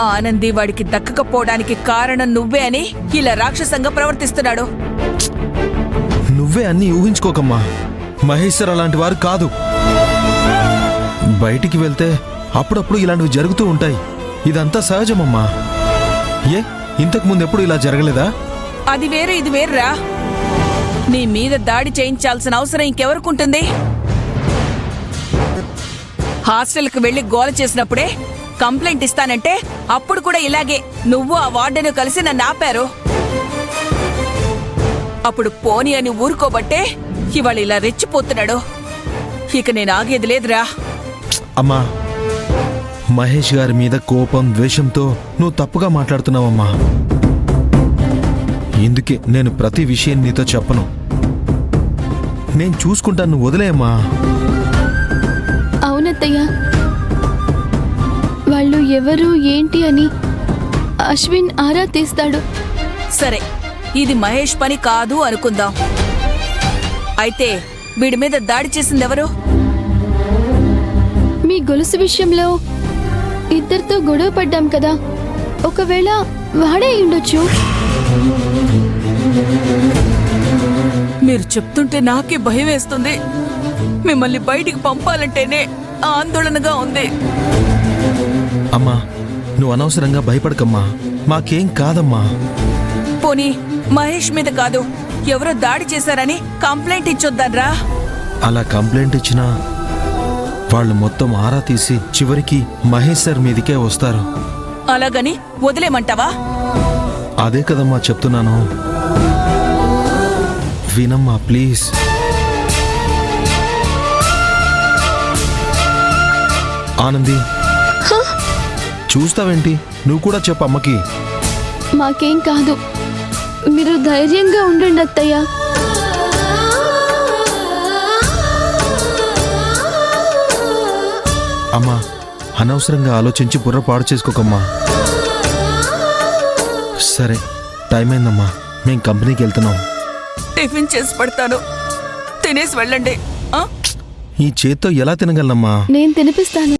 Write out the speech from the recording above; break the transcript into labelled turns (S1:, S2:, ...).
S1: ఆనంది వాడికి దక్కకపోవడానికి కారణం నువ్వే అని ఇలా రాక్షసంగా ప్రవర్తిస్తున్నాడు.
S2: నువ్వే అన్నీ ఊహించుకోకమ్మా. మహేశ్వర్ అలాంటి వారు కాదు. బయటికి వెళ్తే అప్పుడప్పుడు ఇలాంటివి జరుగుతూ ఉంటాయి. ఇదంతా సహజమమ్మా. ఏ ఇంతకు ముందు ఎప్పుడు ఇలా జరగలేదా?
S1: అది వేరు ఇది వేర్రా. నీ మీద దాడి చేయించాల్సిన అవసరం ఇంకెవరుకుంటుంది? హాస్టల్కి వెళ్లి గోల చేసినప్పుడే కంప్లైంట్ ఇస్తానంటే అప్పుడు కూడా ఇలాగే నువ్వు ఆ వార్డెను కలిసి నన్ను ఆపారు. అప్పుడు పోనీ అని ఊరుకోబట్టే ఇవాళ ఇలా రెచ్చిపోతున్నాడు. ఇక నేను ఆగేది లేదురా.
S2: అమ్మా, మహేష్ గారి మీద కోపం ద్వేషంతో నువ్వు తప్పుగా మాట్లాడుతున్నావమ్మా. ఇందుకే నేను ప్రతి విషయం నీతో చెప్పను. నేను చూసుకుంటాను, నువ్వు వదిలేయమ్మా.
S3: అవునత్తయ్య, వాళ్ళు ఎవరు ఏంటి అని అశ్విన్ ఆరా తీస్తాడు.
S1: సరే, ఇది మహేష్ పని కాదు అనుకుందాం. అయితే వీడి మీద దాడి చేసిందెవరు?
S3: మీ గొలుసు విషయంలో ఇద్దరితో గొడవ పడ్డాం కదా, ఒకవేళ వాడే ఉండొచ్చు.
S1: మీరు చెప్తుంటే నాకే భయం వేస్తుంది. మిమ్మల్ని బయటికి పంపాలంటేనే ఆందోళనగా ఉంది.
S2: అమ్మా, నువ్వు అనవసరంగా భయపడకమ్మా. మాకేం కాదమ్మా.
S1: పోనీ మహేష్ మీద కాదు, ఎవరో దాడి చేశారని కంప్లైంట్ ఇచ్చొద్దన్రా.
S2: అలా కంప్లైంట్ ఇచ్చినా వాళ్ళు మొత్తం ఆరా తీసి చివరికి మహేష్ సార్ మీదికే వస్తారు.
S1: అలాగని వదిలేమంటావా?
S2: అదే కదమ్మా చెప్తున్నాను. వినమ్మా ప్లీజ్. ఆనంది, చూస్తావేంటి? నువ్వు కూడా చెప్పు అమ్మకి.
S3: మాకేం కాదు, మీరు ధైర్యంగా ఉండండి అత్తయ్య.
S2: అమ్మా, అనవసరంగా ఆలోచించి బుర్ర పాడు చేసుకోకమ్మా. సరే, టైం అయిందమ్మా, మేం కంపెనీకి వెళ్తున్నాం.
S1: టిఫిన్ చేసి పడతాను, తినేసి వెళ్ళండి.
S2: ఈ చేత్తో ఎలా తినగలనమ్మా?
S3: నేను తినిపిస్తాను.